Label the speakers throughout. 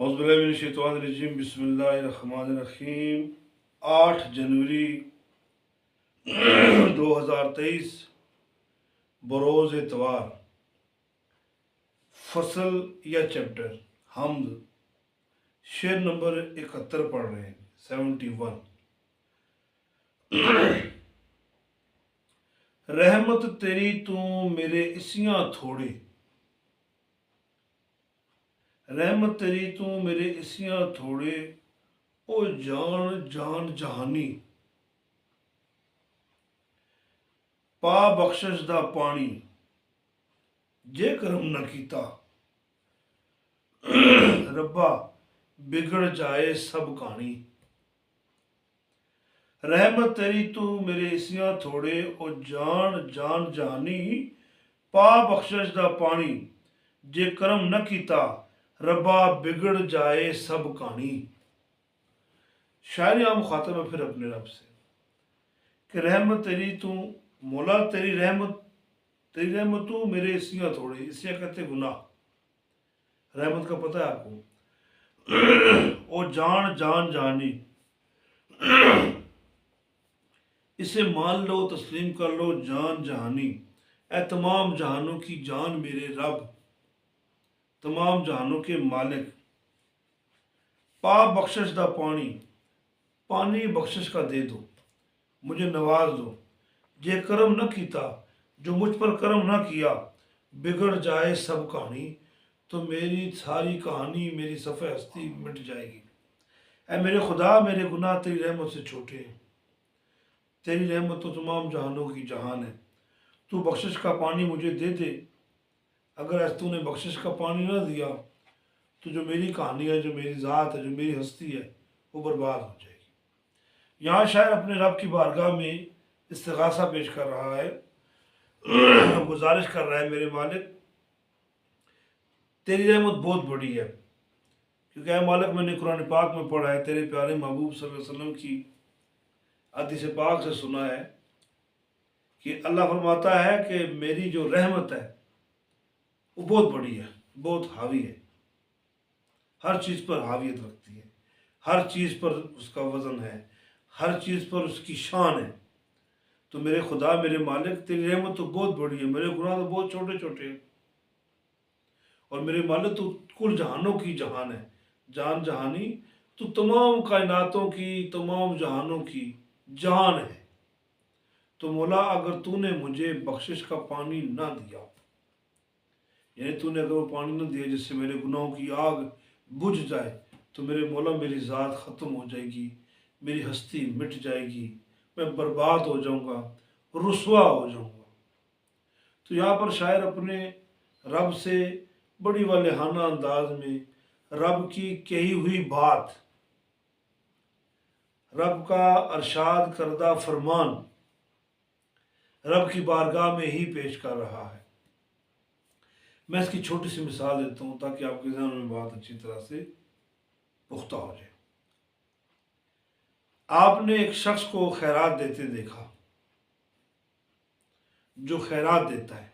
Speaker 1: औज़ुबिल्लाहिमिनश्शैतानिर्रजीम बिस्मिल्लाहिर्रहमानिर्रहीम। 8 जनवरी 2023 बरोज़ इतवार। फसल या चैप्टर हमद, शेर नंबर 71 पढ़ रहे हैं, 71। रहमत तेरी तू मेरे इसियां थोड़े, रहमत तेरी तू मेरे इसियां थोड़े, ओ जान जान जहानी। पा बख्शिश दा पानी, जे करम न कीता, रब्बा बिगड़ जाए सब कहानी। रहमत तेरी तू मेरे इसियां थोड़े, ओ जान जान जहानी। पा बख्शिश दा पानी, जे करम न कीता, रब्बा बिगड़ जाए सब कहानी। शायरी आम मुखातब है फिर अपने रब से कि रहमत तेरी तू, मौला तेरी रहमत तू मेरे इसियां थोड़े। इसियां कहते गुनाह। रहमत का पता है आपको। ओ जान जान जानी, इसे मान लो तस्लीम कर लो जान जहानी। ए तमाम जहानों की जान मेरे रब, तमाम जहानों के मालिक। पा बख्शिश दा पानी, पानी बख्शिश का दे दो, मुझे नवाज दो। जे करम न कीता, जो मुझ पर करम न किया, बिगड़ जाए सब कहानी, तो मेरी सारी कहानी, मेरी सफ़े हस्ती मिट जाएगी। ऐ मेरे खुदा, मेरे गुनाह तेरी रहमत से छोटे हैं। तेरी रहमत तो तमाम जहानों की जहान है। तू बख्शिश का पानी मुझे दे दे। अगर ऐसा तूने बख्शिश का पानी ना दिया तो जो मेरी कहानी है, जो मेरी ज़ात है, जो मेरी हस्ती है, वो बर्बाद हो जाएगी। यहाँ शायर अपने रब की बारगाह में इस्तिगासा पेश कर रहा है, गुजारिश कर रहा है, मेरे मालिक तेरी रहमत बहुत बड़ी है। क्योंकि ऐ मालिक, मैंने कुरान पाक में पढ़ा है, तेरे प्यारे महबूब सल्लल्लाहु अलैहि वसल्लम की हदीस पाक से सुना है कि अल्लाह फरमाता है कि मेरी जो रहमत है वो बहुत बड़ी है, बहुत हावी है, हर चीज़ पर हावियत रखती है, हर चीज़ पर उसका वज़न है, हर चीज़ पर उसकी शान है। तो मेरे खुदा, मेरे मालिक तेरी रहमत तो बहुत बड़ी है, मेरे गुनाह तो बहुत छोटे छोटे हैं। और मेरे मालिक तो कुल जहानों की जहान है, जान जहानी। तो तमाम कायनातों की, तमाम जहानों की जान है। तो मौला, अगर तूने मुझे बख्शिश का पानी ना दिया, यानी तूने अगर वो पानी ना दिया जिससे मेरे गुनाहों की आग बुझ जाए, तो मेरे मौला मेरी ज़ात ख़त्म हो जाएगी, मेरी हस्ती मिट जाएगी, मैं बर्बाद हो जाऊंगा, रुसवा हो जाऊंगा। तो यहाँ पर शायर अपने रब से बड़ी वालेहाना अंदाज में रब की कही हुई बात, रब का अरशाद करदा फरमान रब की बारगाह में ही पेश कर रहा है। मैं इसकी छोटी सी मिसाल देता हूँ ताकि आपके ज़हन में बात अच्छी तरह से पुख्ता हो जाए। आपने एक शख्स को खैरात देते देखा, जो खैरात देता है,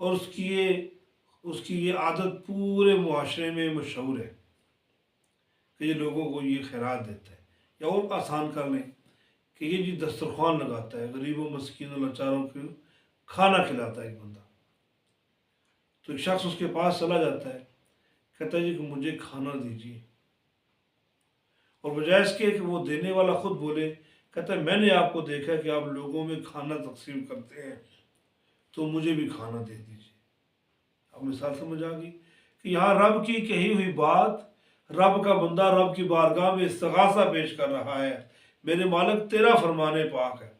Speaker 1: और उसकी ये आदत पूरे मुआशरे में मशहूर है कि ये लोगों को ये खैरात देता है। या और आसान कर लें कि ये जी दस्तरखान लगाता है, गरीबों मस्कीनों लाचारों को खाना खिलाता है एक बंदा। तो एक शख्स उसके पास चला जाता है, कहता है जी कि मुझे खाना दीजिए। और बजाय इसके कि वो देने वाला खुद बोले, कहता है मैंने आपको देखा कि आप लोगों में खाना तकसीम करते हैं, तो मुझे भी खाना दे दीजिए। अब मिसाल समझ आ गई कि यहाँ रब की कही हुई बात, रब का बंदा रब की बारगाह में इस्तिगासा पेश कर रहा है। मेरे मालिक तेरा फरमाने पाक है,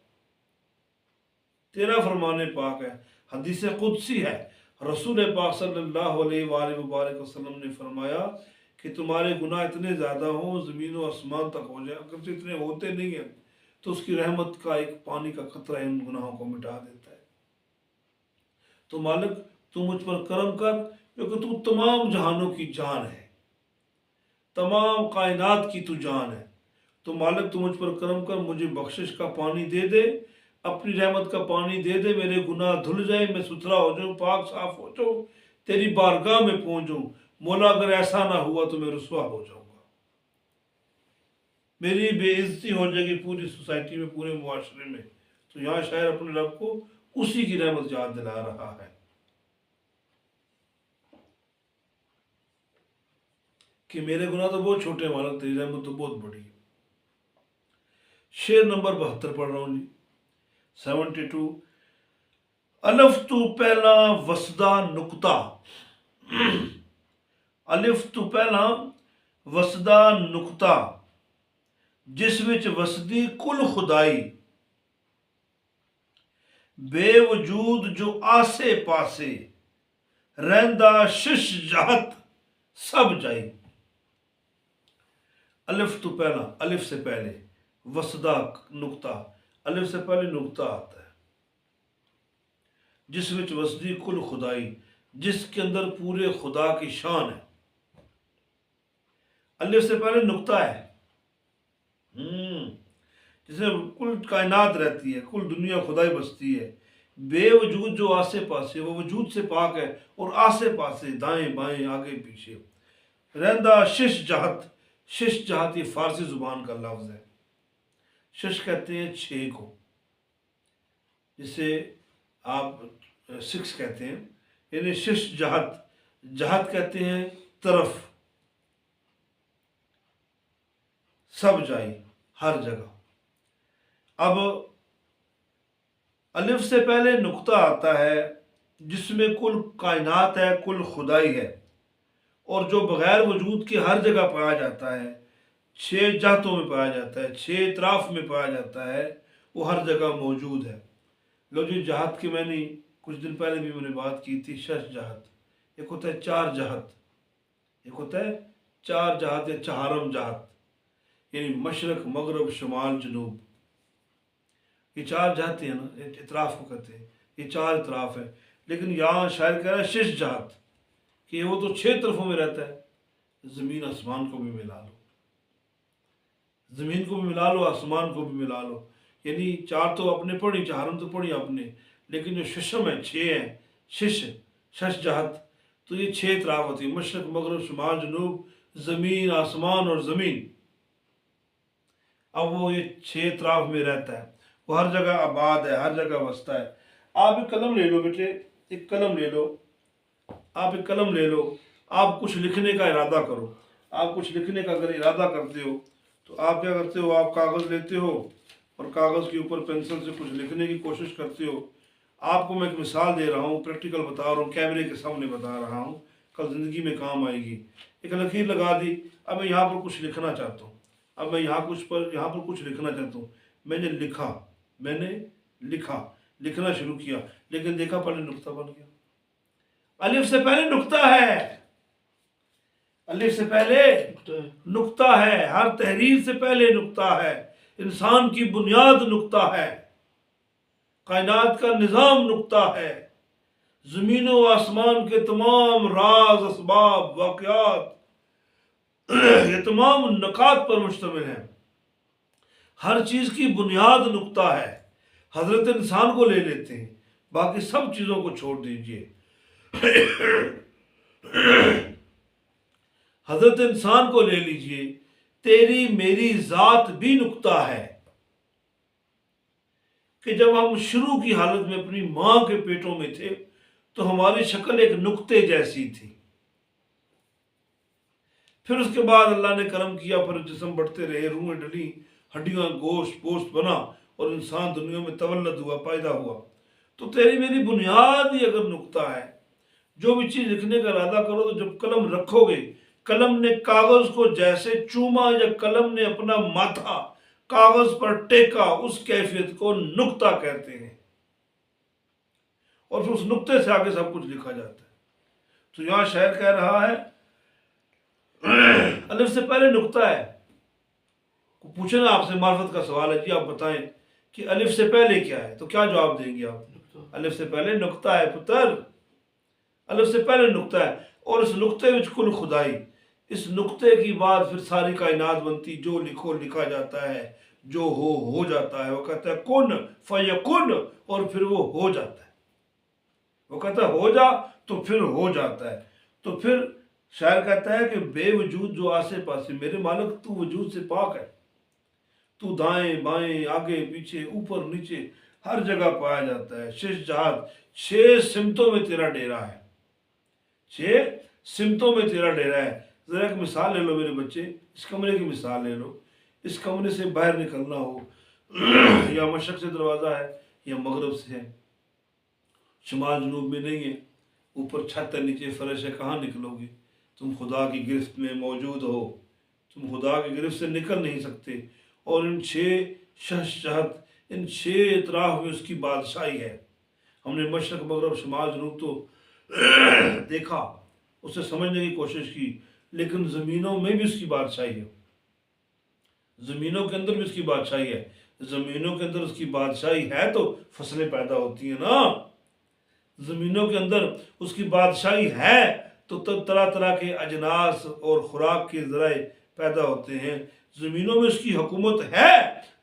Speaker 1: तेरा फरमाने पाक है। हदीस कुदसी है, रसूल पाक सल्लल्लाहु अलैहि वसल्लम ने फरमाया कि तुम्हारे गुनाह इतने ज़्यादा हों, ज़मीन व आसमान तक हो जाए, अगर तो इतने होते नहीं हैं, तो उसकी रहमत का एक पानी का कतरा इन गुनाहों को मिटा देता है। तो मालिक तू मुझ पर करम कर, क्योंकि तू तमाम जहानों की जान है, तमाम कायनात की तू जान है। तो मालिक तू मुझ पर करम कर, मुझे बख्शिश का पानी दे दे, अपनी रहमत का पानी दे दे, मेरे गुनाह धुल जाए, मैं सुथरा हो जाऊँ, पाक साफ हो जाऊँ, तेरी बारगाह में पहुँच जाऊँ। मौला अगर ऐसा ना हुआ तो मैं रुसवा हो जाऊंगा, मेरी बेइज्जती हो जाएगी पूरी सोसाइटी में, पूरे मुआशरे में। तो यहाँ शायर अपने रब को उसी की रहमत याद दिला रहा है कि मेरे गुनाह तो बहुत छोटे मालक, तेरी रहमत तो बहुत बड़ी है। शेर नंबर 72 पढ़ रहा हूं जी, 72। अलिफ तू पहला वसदा नुक्ता, अलिफ तू पहला वसदा नुक्ता, जिस विच वसदी कुल खुदाई, बेवजूद जो आसे पासे, रहंदा शिश जहत सब जाई। अलिफ तो पहला, अलिफ से पहले, वसदा नुक्ता, अलिफ से पहले नुक्ता आता है, जिस विच वसदी कुल खुदाई, जिसके अंदर पूरे खुदा की शान है। अलिफ से पहले नुक्ता है, जिसमें कुल कायनात रहती है, कुल दुनिया खुदाई बसती है। बेवजूद जो आसे पासे, वो वजूद से पाक है, और आसे पासे दाएं बाएं आगे पीछे, रहंदा शिश जहत, शिश जहत ये फारसी जुबान का लफ्ज है। शिश कहते हैं 6 को, जिसे आप 6 कहते हैं, यानी शिश जहत, जहत कहते हैं तरफ, सब जाई हर जगह। अब अलिफ से पहले नुक्ता आता है जिसमें कुल कायनात है, कुल खुदाई है, और जो बगैर वजूद के हर जगह पाया जाता है, 6 जातों में पाया जाता है, 6 इतराफ में पाया जाता है, वो हर जगह मौजूद है। लो जी, जहत की मैंने कुछ दिन पहले भी मैंने बात की थी, 6 जहत, एक होता है 4 जहत, एक होता है 4 जहत या चहारम जहत, यानी मशरक मगरब शुमाल जनूब, ये 4 जहत हैं ना, इतराफ को कहते हैं, ये 4 इतराफ है। लेकिन यहाँ शायर कह रहा है 6 जहत, कि वो तो 6 तरफों में रहता है। ज़मीन आसमान को भी मिला लो, ज़मीन को भी मिला लो, आसमान को भी मिला लो, यानी 4 तो अपने पढ़ी, चहारम तो पढ़ी अपने, लेकिन जो शिशम है 6 है, शिश, शश जहत, तो ये 6 इतराफ होती है, मशरक मगरब शुमाल जनूब, ज़मीन आसमान और ज़मीन। अब वो ये 6 इतराफ में रहता है, वो हर जगह आबाद है, हर जगह बसता है। आप एक कलम ले लो बेटे, एक कलम ले लो, आप एक कलम ले लो, आप कुछ लिखने का इरादा करो। आप कुछ लिखने का अगर इरादा करते हो तो आप क्या करते हो, आप कागज़ लेते हो और कागज़ के ऊपर पेंसिल से कुछ लिखने की कोशिश करते हो। आपको मैं एक मिसाल दे रहा हूँ, प्रैक्टिकल बता रहा हूँ, कैमरे के सामने बता रहा हूँ, कल ज़िंदगी में काम आएगी। एक लकीर लगा दी, अब मैं यहाँ पर कुछ लिखना चाहता हूँ, अब मैं यहाँ पर कुछ लिखना चाहता हूँ। मैंने लिखा, मैंने लिखा, लिखना शुरू किया, लेकिन देखा पहले नुक्ता बन गया। अलिफ से पहले नुक्ता है, अलिफ से पहले नुक्ता है, हर तहरीर से पहले नुक्ता है, इंसान की बुनियाद नुक्ता है, कायनात का निज़ाम नुक्ता है, ज़मीन व आसमान के तमाम राज असबाब वाक़यात ये तमाम नकात पर मुश्तमिल है, हर चीज़ की बुनियाद नुक्ता है। हज़रत इंसान को ले लेते हैं, बाकी सब चीज़ों को छोड़ दीजिए। हज़रत इंसान को ले लीजिए, तेरी मेरी ज़ात भी नुक्ता है कि जब हम शुरू की हालत में अपनी माँ के पेटों में थे तो हमारी शक्ल एक नुक्ते जैसी थी। फिर उसके बाद अल्लाह ने करम किया, फिर जिस्म बढ़ते रहे, रूहें डली, हड्डियाँ गोश्त पोस्ट बना और इंसान दुनिया में तवल्लद हुआ, पैदा हुआ। तो तेरी मेरी बुनियाद ही अगर नुक्ता है, जो भी चीज़ लिखने का इरादा करो तो जब कलम रखोगे, कलम ने कागज़ को जैसे चूमा या कलम ने अपना माथा कागज़ पर टेका, उस कैफियत को नुक्ता कहते हैं, और फिर उस नुक्ते से आगे सब कुछ लिखा जाता है। तो यहाँ शायर कह रहा है अलिफ से पहले नुक्ता है। पूछे ना आपसे, मार्फत का सवाल है जी, आप बताएं कि अलिफ से पहले क्या है, तो क्या जवाब देंगे आप? अलिफ से पहले नुक्ता है पुत्र, अलिफ से पहले नुक्ता है, और इस नुक्ते में कुल खुदाई, इस नुक्ते की बाद फिर सारी कायनात बनती, जो लिखो लिखा जाता है, जो हो जाता है। वो कहता है कुन फयकुन, और फिर वो हो जाता है। वो कहता है हो जा, तो फिर हो जाता है। तो फिर शायर कहता है कि बेवजूद जो आसे पासे, मेरे मालिक तू वजूद से पाक है, तू दाएं बाएं आगे पीछे ऊपर नीचे हर जगह पाया जाता है। शेष जहाद, 6 सिमतों में तेरा डेरा है, 6 सिमतों में तेरा डेरा है। ज़रा एक मिसाल ले लो मेरे बच्चे, इस कमरे की मिसाल ले लो। इस कमरे से बाहर निकलना हो या मशरक़ से दरवाज़ा है या मगरब से है, शुमाल जनूब में नहीं है, ऊपर छत है नीचे फर्श है, कहाँ निकलोगे? तुम खुदा की गिरफ्त में मौजूद हो, तुम खुदा की गिरफ्त से निकल नहीं सकते। और इन 6 शहद, इन 6 इतराफ में उसकी बादशाही है। हमने मशरक़ मगरब शुमाल जनूब तो देखा, उसे समझने की कोशिश की, लेकिन ज़मीनों में भी उसकी बादशाही है, ज़मीनों के अंदर भी उसकी बादशाही है। ज़मीनों के अंदर उसकी बादशाही है तो फसलें पैदा होती हैं ना, ज़मीनों के अंदर उसकी बादशाही है तो तब तरह तरह के अजनास और खुराक के ज़राए पैदा होते हैं। ज़मीनों में उसकी हुकूमत है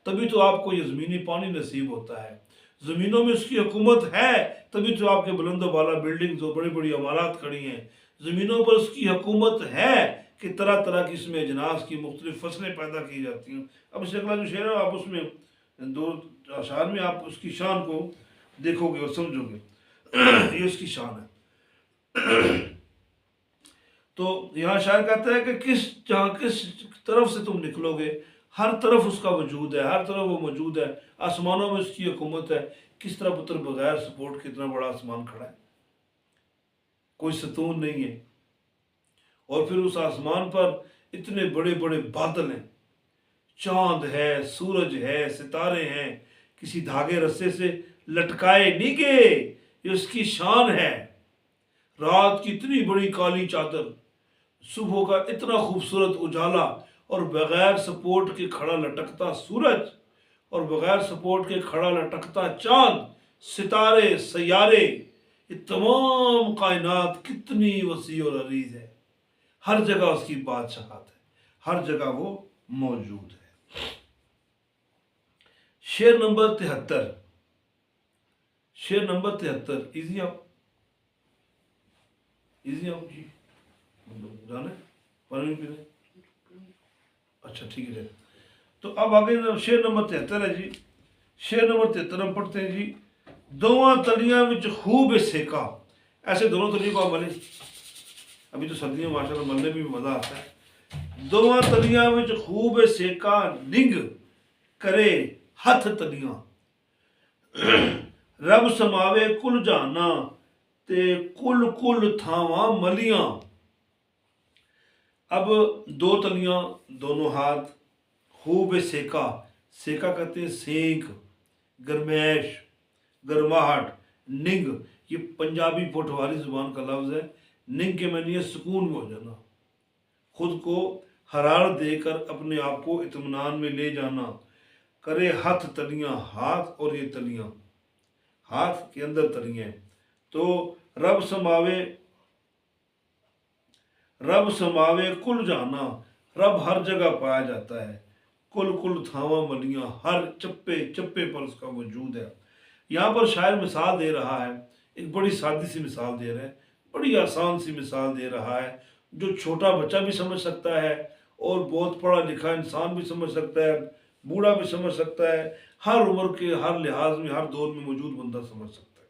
Speaker 1: तभी तो आपको ये ज़मीनी पानी नसीब होता है। ज़मीनों में उसकी हुकूमत है तभी तो आपके बुलंद वाला बिल्डिंग्स और बड़ी बड़ी इमारत खड़ी हैं। ज़मीनों पर उसकी हुकूमत है कि तरह तरह की इसमें अजनास की मुख्तलिफ फसलें पैदा की जाती हैं। अब इससे अगला जो शेर है आप उसमें 2 अशार में आप उसकी शान को देखोगे और समझोगे। ये उसकी शान है। तो यहाँ शायर कहता है कि किस तरफ से तुम निकलोगे, हर तरफ उसका वजूद है, हर तरफ वो मौजूद है। आसमानों में उसकी हुकूमत है, किस तरह पुत्र बगैर सपोर्ट के इतना बड़ा आसमान खड़ा है, कोई सतून नहीं है। और फिर उस आसमान पर इतने बड़े बड़े बादल हैं, चांद है, सूरज है, सितारे हैं, किसी धागे रस्से से लटकाए नहीं गए, ये उसकी शान है। रात की इतनी बड़ी काली चादर, सुबह का इतना खूबसूरत उजाला, और बगैर सपोर्ट के खड़ा लटकता सूरज, और बगैर सपोर्ट के खड़ा लटकता चांद, सितारे, सैयारे, ये तमाम कायनात कितनी वसी और अरीज है। हर जगह उसकी बादशाहत है, हर जगह वो मौजूद है। शेर नंबर 73, शेर नंबर 73 इजी आप जी जाने पानी पीने, अच्छा ठीक है। तो अब आगे शेर नंबर 73 है जी। शेर नंबर 73 हम पढ़ते हैं जी। दोवां तलियां विच खूब सेका, ऐसे दोनों तलियों को आप मले, अभी तो सर्दियों में माशाल्लाह मलने में भी मजा आता है। दोवां तलियां विच खूब सेका, निंग करे हथ तलियां, रब समावे कुल जाना ते कुल कुल थावां मलियां। अब 2 तलियां, दोनों हाथ, खूब सेका, सेका कहते हैं सेक, गर्मैश, गर्माहट। निंग ये पंजाबी पोठवारी जुबान का लफ्ज़ है। निंग के मानी है सुकून में हो जाना, खुद को हरारत देकर अपने आप को इत्मीनान में ले जाना। करे हथ तलियां, हाथ और ये तलियां, हाथ के अंदर तलियां। तो रब समावे कुल जाना, रब हर जगह पाया जाता है। कुल कुल थावा मलियां, हर चप्पे चप्पे पर उसका वजूद है। यहाँ पर शायर मिसाल दे रहा है, एक बड़ी सादी सी मिसाल दे रहा है, बड़ी आसान सी मिसाल दे रहा है, जो छोटा बच्चा भी समझ सकता है और बहुत पढ़ा लिखा इंसान भी समझ सकता है, बूढ़ा भी समझ सकता है, हर उम्र के हर लिहाज में हर दौर में मौजूद बंदा समझ सकता है।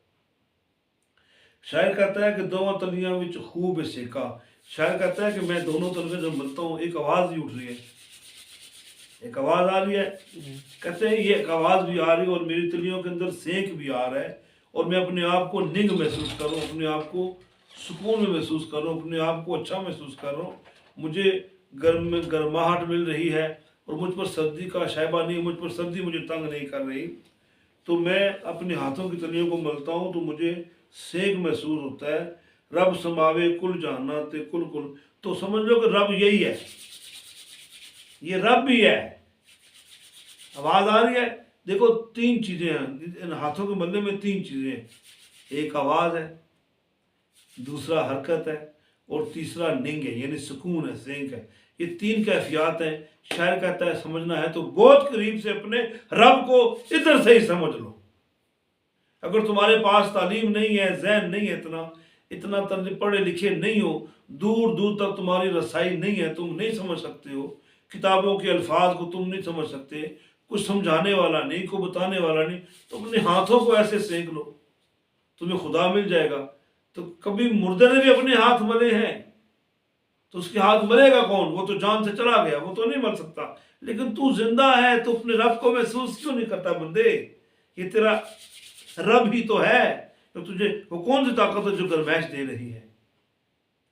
Speaker 1: शायर कहता है कि दोवां तलियां विच खूब सेका, शायर कहता है कि मैं दोनों तलियां जब मलता हूँ एक आवाज़ भी उठ रही है, एक आवाज़ आ रही है। कहते हैं ये एक आवाज़ भी आ रही है और मेरी तलियों के अंदर सेक भी आ रहा है, और मैं अपने आप को निंग महसूस कर रहा हूँ, अपने आप को सुकून में महसूस कर रहा हूँ, अपने आप को अच्छा महसूस कर रहा हूँ। मुझे गर्माहट मिल रही है और मुझ पर सर्दी का शायबा नहीं, मुझ पर सर्दी मुझे तंग नहीं कर रही। तो मैं अपने हाथों की तलियों को मलता हूँ तो मुझे सेक महसूस होता है। रब समावे कुल जाना ते कुल कुल, तो समझ लो कि रब यही है, ये रब भी है। आवाज़ आ रही है, देखो 3 चीज़ें हैं इन हाथों के मलने में, 3 चीज़ें हैं, एक आवाज़ है, दूसरा हरकत है और तीसरा निंग है, यानी सुकून है, सेंक है। ये 3 कैफियत हैं। शायर कहता है समझना है तो बहुत करीब से अपने रब को इधर से ही समझ लो। अगर तुम्हारे पास तालीम नहीं है, ज़हन नहीं है इतना, इतना पढ़े लिखे नहीं हो, दूर दूर तक तुम्हारी रसाई नहीं है, तुम नहीं समझ सकते हो, किताबों के अल्फाज को तुम नहीं समझ सकते, कुछ समझाने वाला नहीं, को बताने वाला नहीं, तो अपने हाथों को ऐसे सेक लो, तुम्हें खुदा मिल जाएगा। तो कभी मुर्दे ने भी अपने हाथ मले हैं, तो उसके हाथ मलेगा कौन? वो तो जान से चला गया, वो तो नहीं मर सकता। लेकिन तू जिंदा है तो अपने रब को महसूस क्यों नहीं करता बंदे? ये तेरा रब ही तो है। तो तुझे वो कौन सी ताकत है जो गर्मैश दे रही है,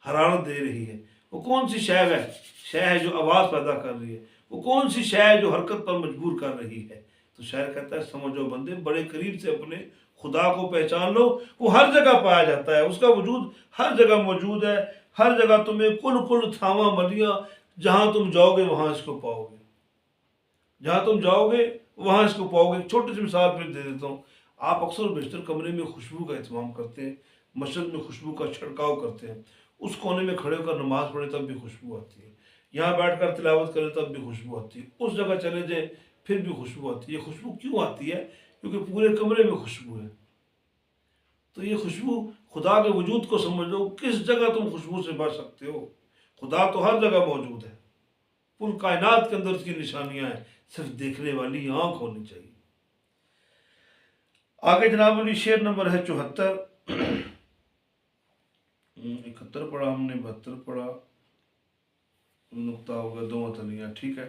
Speaker 1: हरारत दे रही है? वो कौन सी शय है? शय है जो आवाज़ पैदा कर रही है। वो कौन सी शय है जो हरकत पर मजबूर कर रही है? तो शायर कहता है, समझो बंदे, बड़े करीब से अपने खुदा को पहचान लो। वो हर जगह पाया जाता है, उसका वजूद हर जगह मौजूद है। हर जगह तुम्हें कुल कुल थामा मलिया, जहाँ तुम जाओगे वहाँ इसको पाओगे, जहाँ तुम जाओगे वहाँ इसको पाओगे। एक छोटी सी मिसाल फिर दे देता हूँ। आप अक्सर बेशतर कमरे में खुशबू का एहतमाम करते हैं, मस्जिद में खुशबू का छिड़काव करते हैं, उस कोने में खड़े होकर नमाज पढ़े तब भी खुशबू आती है, यहाँ बैठ कर तिलावत करें तब भी खुशबू आती है, उस जगह चले जाए फिर भी खुशबू आती है। ये खुशबू क्यों आती है? क्योंकि पूरे कमरे में खुशबू है। तो ये खुशबू, खुदा के वजूद को समझ लो, किस जगह तुम खुशबू से बच सकते हो? खुदा तो हर जगह मौजूद है, पूरी कायनात के अंदर उसकी निशानियां हैं, सिर्फ देखने वाली आंख होनी चाहिए। आगे जनाब अली शेर नंबर है 74। 71 पढ़ा हमने, 72 पढ़ा, नुक्ता होगा, दो मतनियाँ, ठीक है।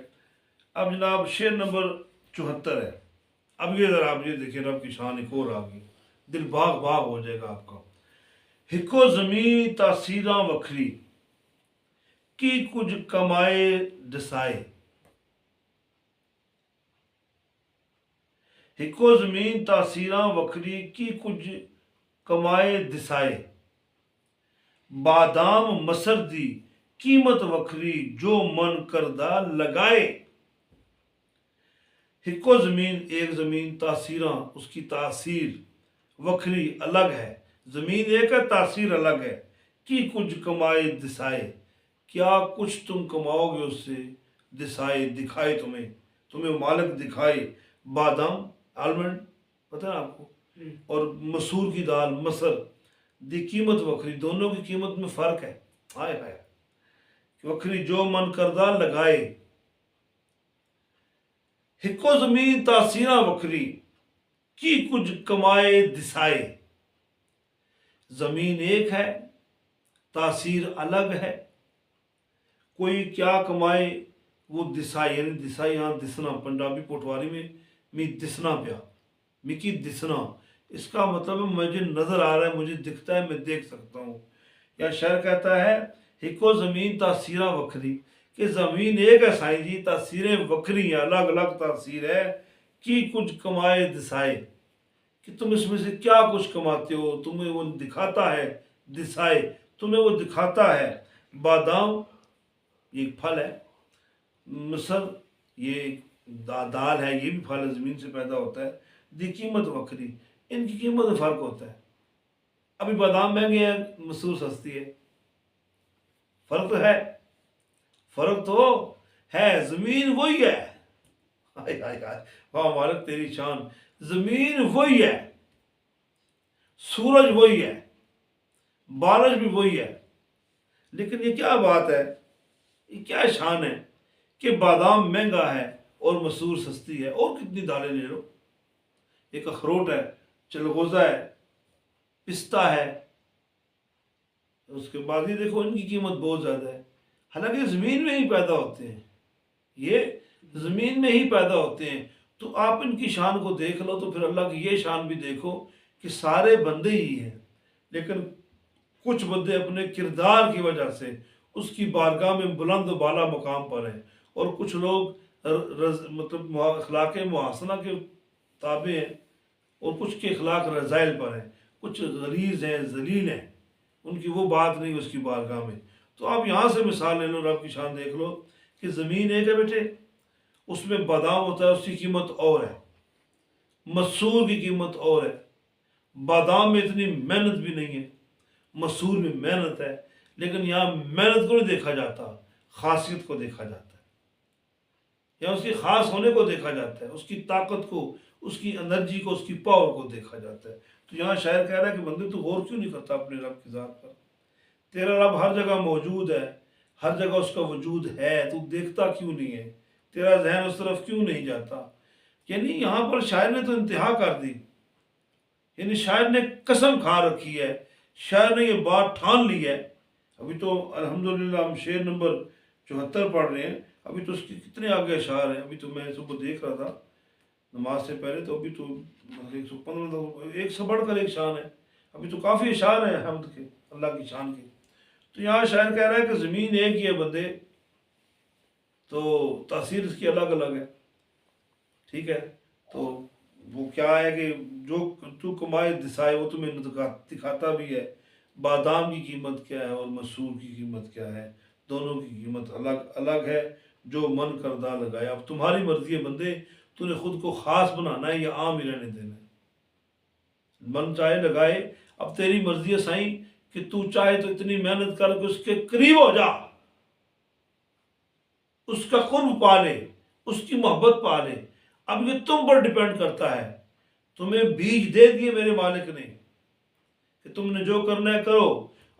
Speaker 1: अब जनाब शेर नंबर 74 है। अब ये जरा आप ये देखिए, रब की शान एक और आ गई, दिल बाग बाग हो जाएगा आपका। हिको जमी तासीरा वखरी की कुछ कमाए दसाए। हिको जमीन तासीरा वखरी की कुछ कमाए दिसाए। बादाम मसर दी कीमत वखरी जो मन करदा लगाए। हिको जमीन, एक जमीन, तासीरा, उसकी तासीर, वखरी, अलग है। जमीन एक है, तासीर अलग है। कि कुछ कमाए दिसाए, क्या कुछ तुम कमाओगे उससे, दिसाए, दिखाए, तुम्हें तुम्हें मालिक दिखाए। बादाम, आलमंड, पता है आपको, और मसूर की दाल, मसर दी कीमत वखरी, दोनों की कीमत में फर्क है। हाय हाय, वखरी जो मन करदा लगाए। हिको जमीन तासीरा वखरी की कुछ कमाए दिसाए। जमीन एक है, तासीर अलग है। कोई क्या कमाए वो दिसाए, यानी दिसाए यहाँ दिसना, पंजाबी पोटवारी में मी दिसना पिया, मिकी दिसना, इसका मतलब है मुझे नजर आ रहा है, मुझे दिखता है, मैं देख सकता हूँ। या शायर कहता है, हिको जमीन तासीरा वखरी, कि जमीन एक है साईं जी, तासीरें वखरी, अलग अलग तासीर है। कि कुछ कमाए दिसाए, कि तुम इसमें से क्या कुछ कमाते हो, तुम्हें वो दिखाता है। दिसाए, तुम्हें वो दिखाता है। बादाम ये एक फल है, मसर ये दाल है, ये भी फल है, ज़मीन से पैदा होता है। दी कीमत वखरी, इनकी कीमत में फ़र्क होता है। अभी बादाम महंगे हैं, मसूर सस्ती है, फ़र्क तो है, फ़र्क तो है। ज़मीन वही है, हाय हाय हाय, वाह मालिक तेरी शान। ज़मीन वही है, सूरज वही है, बारिश भी वही है। लेकिन ये क्या बात है, ये क्या शान है कि बादाम महंगा है और मसूर सस्ती है। और कितनी दालें ले लो, एक अखरोट है, चलगोज़ा है, पिस्ता है, उसके बाद ये देखो इनकी कीमत बहुत ज़्यादा है। हालांकि ज़मीन में ही पैदा होते हैं, ये ज़मीन में ही पैदा होते हैं। तो आप इनकी शान को देख लो, तो फिर अल्लाह की ये शान भी देखो कि सारे बंदे ही हैं, लेकिन कुछ बंदे अपने किरदार की वजह से उसकी बारगाह में बुलंद बाला मकाम पर हैं, और कुछ लोग मतलब अखलाक मुहासना के ताबे हैं, और कुछ के अखलाक रज़ाइल पर हैं। कुछ गलीज़ हैं, जलील हैं, उनकी वो बात नहीं उसकी बारगाह में। तो आप यहाँ से मिसाल ले लो, रब की शान देख लो कि ज़मीन एक है बेटे, उसमें बादाम होता है, उसकी कीमत और है, मसूर की कीमत और है। बादाम में इतनी मेहनत भी नहीं है, मसूर में मेहनत है, लेकिन यहाँ मेहनत को नहीं देखा जाता, खासियत को देखा जाता है, या उसके खास होने को देखा जाता है, उसकी ताकत को, उसकी एनर्जी को, उसकी पावर को देखा जाता है। تو یہاں شاعر کہہ رہا ہے کہ بندے تو غور کیوں نہیں کرتا اپنے رب کی ذات پر؟ تیرا رب ہر جگہ موجود ہے، ہر جگہ اس کا وجود ہے، تو دیکھتا کیوں نہیں ہے؟ تیرا ذہن اس طرف کیوں نہیں جاتا؟ یعنی یہاں پر شاعر نے تو انتہا کر دی، یعنی شاعر نے قسم کھا رکھی ہے، شاعر نے یہ بات ٹھان لی ہے۔ ابھی تو الحمدللہ ہم شعر نمبر 74 پڑھ رہے ہیں، ابھی تو اس کے کتنے آگے اشعار ہیں۔ ابھی تو میں صبح دیکھ رہا تھا نماز سے پہلے، تو ابھی تو 115 ایک سے بڑھ کر ایک شان ہے، ابھی تو کافی اشعار ہیں حمد کے، اللہ کی شان کے۔ تو یہاں شاعر کہہ رہا ہے کہ زمین ایک ہی ہے بندے، تو تاثیر اس کی الگ الگ ہے، ٹھیک ہے؟ تو وہ کیا ہے کہ جو تو کمائے دسائے وہ تمہیں دکھاتا بھی ہے، بادام کی قیمت کیا ہے اور مسور کی قیمت کیا ہے، دونوں کی قیمت الگ الگ ہے، جو من کردہ لگائے۔ اب تمہاری مرضی ہے بندے، تو نے خود کو خاص بنانا ہے یا عام ہی رہنے دینا ہے؟ من چاہے لگائے، اب تیری مرضی ہے سائیں کہ تو چاہے تو اتنی محنت کر کے اس کے قریب ہو جا، اس کا قرب پا لے، اس کی محبت پا لے۔ اب یہ تم پر ڈیپینڈ کرتا ہے، تمہیں بیج دے دیے میرے مالک نے کہ تم نے جو کرنا ہے کرو۔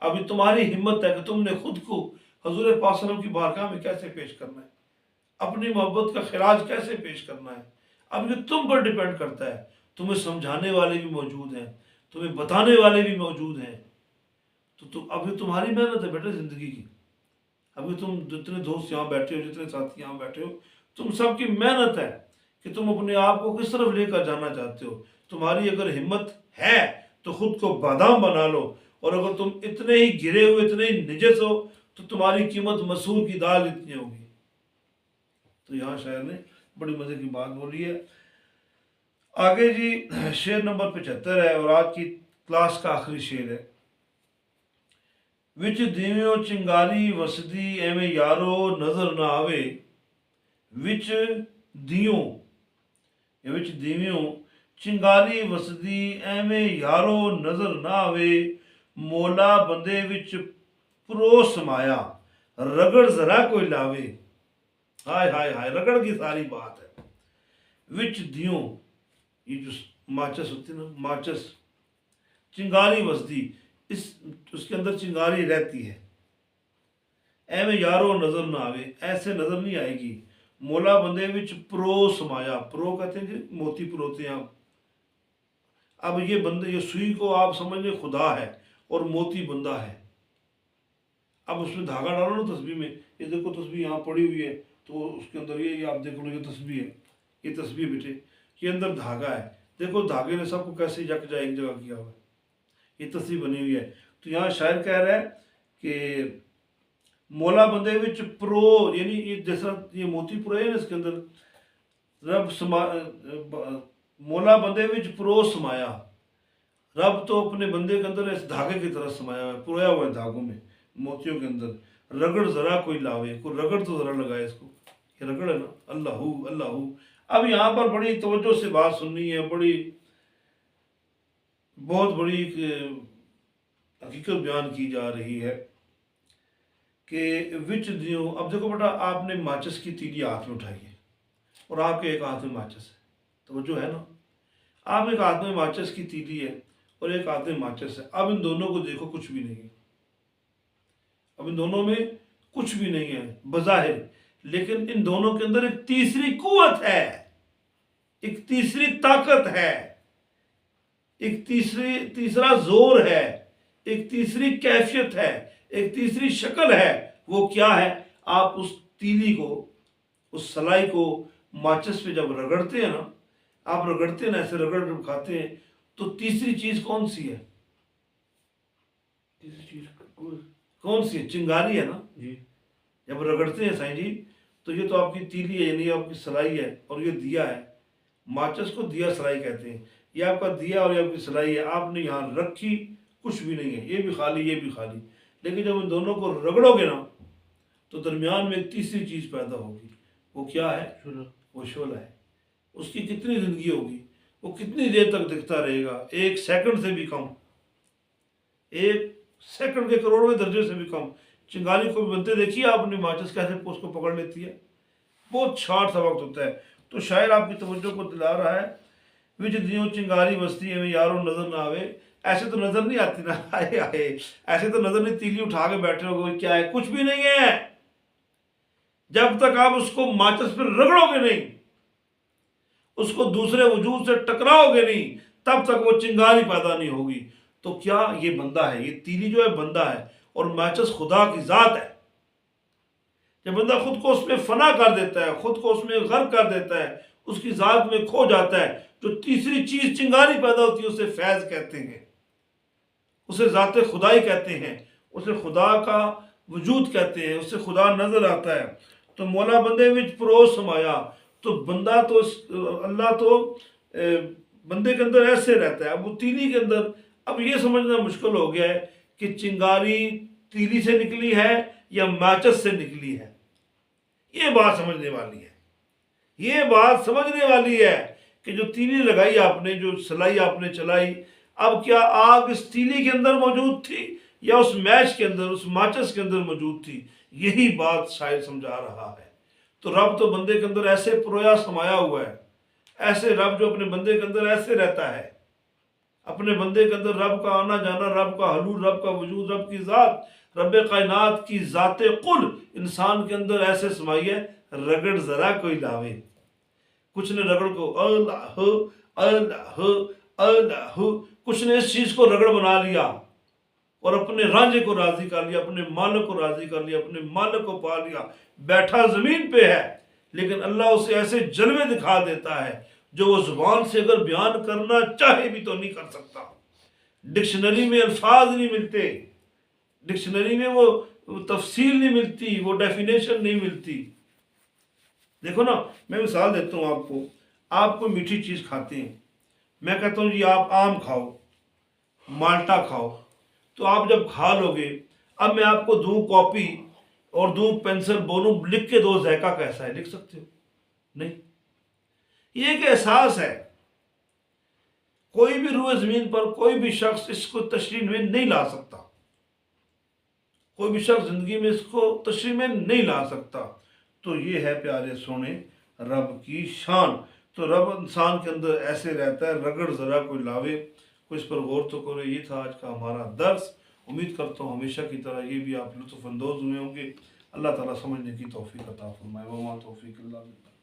Speaker 1: ابھی تمہاری ہمت ہے کہ تم نے خود کو حضور پاک صلی اللہ علیہ وسلم کی بارگاہ میں کیسے پیش کرنا ہے، اپنی محبت کا خراج کیسے پیش کرنا ہے۔ اب یہ تم پر ڈیپینڈ کرتا ہے۔ تمہیں سمجھانے والے بھی موجود ہیں، تمہیں بتانے والے بھی موجود ہیں، تو اب یہ تمہاری محنت ہے بیٹے زندگی کی۔ ابھی تم جتنے دوست یہاں بیٹھے ہو، جتنے ساتھی یہاں بیٹھے ہو، تم سب کی محنت ہے کہ تم اپنے آپ کو کس طرف لے کر جانا چاہتے ہو۔ تمہاری اگر ہمت ہے تو خود کو بادام بنا لو، اور اگر تم اتنے ہی گرے ہوئے، اتنے ہی نجس ہو، تو تمہاری قیمت مسور کی دال اتنی ہوگی۔ تو یہاں شاعر نے بڑی مزے کی بات بولی ہے۔ آگے جی شعر نمبر 75 ہے، اور آج کی کلاس کا آخری شعر ہے۔ وچ دیویوں چنگاری وسدی ایویں یارو نظر نہ آوے، وچ دیوں وچ دیویوں چنگاری وسدی ایویں یارو نظر نہ آوے، مولا بندے وچ پرو سمایا رگڑ ذرا کوئی لاوے۔ ہائے ہائے ہائے، رگڑ کی ساری بات ہے۔ وچ دیوں، یہ جو ماچس ہوتی ہے نا، ماچس، چنگاری وسدی، اس کے اندر چنگاری رہتی ہے۔ ایویں یارو نظر نہ آوے، ایسے نظر نہیں آئے گی۔ مولا بندے وچ پرو سمایا، پرو کہتے ہیں کہ موتی پروتے ہیں۔ اب یہ بندے، یہ سوئی کو آپ سمجھ لیں خدا ہے اور موتی بندہ ہے۔ اب اس میں دھاگا ڈالو نا تسبیح میں، یہ دیکھو تسبیح یہاں پڑی ہوئی ہے، تو اس کے اندر یہ آپ دیکھو یہ تسبیح ہے، یہ تسبیح بیٹے، یہ اندر دھاگا ہے، دیکھو دھاگے نے سب کو کیسے یک جا ایک جگہ کیا ہوا ہے، یہ تسبیح بنی ہوئی ہے۔ تو یہاں شاعر کہہ رہا ہے کہ مولا بندے وچ پرو، یعنی یہ جیسا یہ موتی پرو ہے نا، اس کے اندر رب مولا بندے وچ پرو سمایا، رب تو اپنے بندے کے اندر اس دھاگے کی طرح سمایا ہوا ہے، پرویا ہوا ہے دھاگوں میں، موتیوں کے اندر۔ رگڑ ذرا کوئی لاوے، کوئی رگڑ تو ذرا لگائے اس کو، یہ رگڑ ہے نا، اللہ ہو اللہ ہو۔ اب یہاں پر بڑی توجہ سے بات سننی ہے، بہت بڑی حقیقت بیان کی جا رہی ہے کہ وچ دیوں۔ اب دیکھو بیٹا، آپ نے ماچس کی تیلی ہاتھ میں اٹھائی ہے، اور آپ کے ایک ہاتھ میں ماچس ہے، توجہ ہے نا؟ آپ ایک ہاتھ میں ماچس کی تیلی ہے اور ایک ہاتھ میں ماچس ہے۔ اب ان دونوں کو دیکھو، کچھ بھی نہیں ہے، اب ان دونوں میں کچھ بھی نہیں ہے بظاہر، لیکن ان دونوں کے اندر ایک تیسری قوت ہے، ایک تیسری طاقت ہے، ایک تیسرا زور ہے، ایک تیسری کیفیت ہے، ایک تیسری شکل ہے۔ وہ کیا ہے؟ آپ اس تیلی کو، اس سلائی کو ماچس پہ جب رگڑتے ہیں نا، آپ رگڑتے ہیں نا، ایسے رگڑ کھاتے ہیں، تو تیسری چیز کون سی ہے؟ تیسری چیز کون سی ہے؟ چنگاری ہے نا جی۔ جب رگڑتے ہیں سائیں جی، تو یہ تو آپ کی تیلی ہے، یعنی آپ کی سلائی ہے، اور یہ دیا ہے۔ ماچس کو دیا سلائی کہتے ہیں۔ یہ آپ کا دیا اور یہ آپ کی سلائی ہے، آپ نے یہاں رکھی، کچھ بھی نہیں ہے، یہ بھی خالی یہ بھی خالی۔ لیکن جب ان دونوں کو رگڑو گے نا، تو درمیان میں ایک تیسری چیز پیدا ہوگی۔ وہ کیا ہے؟ وہ شعلہ ہے۔ اس کی کتنی زندگی ہوگی، وہ کتنی دیر تک دکھتا رہے گا؟ ایک سیکنڈ سے بھی کم، ایک سیکنڈ کے کروڑویں درجے سے بھی کم۔ چنگاری کو بنتے دیکھیے آپ نے، ماچس کیسے اس کو پکڑ لیتی ہے، بہت شارٹ سا وقت ہوتا ہے۔ تو شاعر آپ کی توجہ کو دلا رہا ہے विच दियों चिंगारी बस्ती में यारों नजर ना आवे। ऐसे तो नजर नहीं आती ना, आए आए, ऐसे तो नजर नहीं, तीली उठा के बैठे हो, क्या है, कुछ भी नहीं है। जब तक आप उसको माचिस पर रगड़ोगे नहीं, उसको दूसरे वजूद से टकराओगे नहीं, तब तक वो चिंगारी पैदा नहीं होगी। तो क्या ये बंदा है, ये तीली जो है बंदा है, और माचिस खुदा की जात है। जब बंदा खुद को उसमें फना कर देता है, खुद को उसमें गर्क कर देता है, उसकी जात में खो जाता है, जो तीसरी चीज चिंगारी पैदा होती है उसे फैज कहते हैं, उसे जाते खुदाई कहते हैं, उसे खुदा का वजूद कहते हैं, उसे खुदा नजर आता है। तो मौला बंदे विच परोस समाया, तो बंदा तो अल्लाह तो बंदे के अंदर ऐसे रहता है। अब वो तीली के अंदर अब ये समझना मुश्किल हो गया है कि चिंगारी तीली से निकली है या माचिस से निकली है। ये बात समझने वाली है, ये बात समझने वाली है कि जो तीली लगाई आपने, जो सलाई आपने चलाई, अब क्या आग इस तीली के अंदर मौजूद थी या उस मैच के अंदर, उस माचिस के अंदर मौजूद थी? यही बात शायद समझा रहा है। तो रब तो बंदे के अंदर ऐसे प्रोया समाया हुआ है, ऐसे रब जो अपने बंदे के अंदर ऐसे रहता है, अपने बंदे के अंदर रब का आना जाना, रब का हलूल, रब का वजूद, रब की ज़ात, रब कायनात की ज़ाते कुल इंसान के अंदर ऐसे समाई है, रगड़ ज़रा कोई लावे। कुछ ने रगड़ को अल्लाह अल्लाह अल्लाह, कुछ ने इस चीज़ को रगड़ बना लिया और अपने रांझे को राज़ी कर लिया, अपने मालिक को राज़ी कर लिया, अपने मालिक को पा लिया। बैठा ज़मीन पे है, लेकिन अल्लाह उसे ऐसे जलवे दिखा देता है जो वो ज़ुबान से अगर बयान करना चाहे भी तो नहीं कर सकता। डिक्शनरी में अल्फाज नहीं मिलते, डिक्शनरी में वो तफसील नहीं मिलती, वो डेफिनेशन नहीं मिलती। देखो ना, मैं मिसाल देता हूँ आपको। आप कोई मीठी चीज़ खाते हैं, मैं कहता हूँ जी आप आम खाओ, माल्टा खाओ, तो आप जब खा लोगे, अब मैं आपको दूँ कॉपी और दूँ पेंसिल, बोलूँ लिख के दो जायका कैसा है, लिख सकते हो? नहीं। ये एक एहसास है। कोई भी रूए ज़मीन पर कोई भी शख्स इसको तशरीह में नहीं ला सकता, कोई भी शख्स ज़िंदगी में इसको तशरीह में नहीं ला सकता। तो ये है प्यारे सोने रब की शान। तो रब इंसान के अंदर ऐसे रहता है, रगड़ ज़रा कोई लावे, कोई इस पर गौर तो करे। ये था आज का हमारा दर्स। उम्मीद करता हूँ हमेशा की तरह ये भी आप लुत्फ़ अंदोज़ हुए होंगे। अल्लाह ताला समझने की तौफ़ीक़ अता फ़रमाए। वमा तौफ़ीक़ इल्ला बिल्लाह।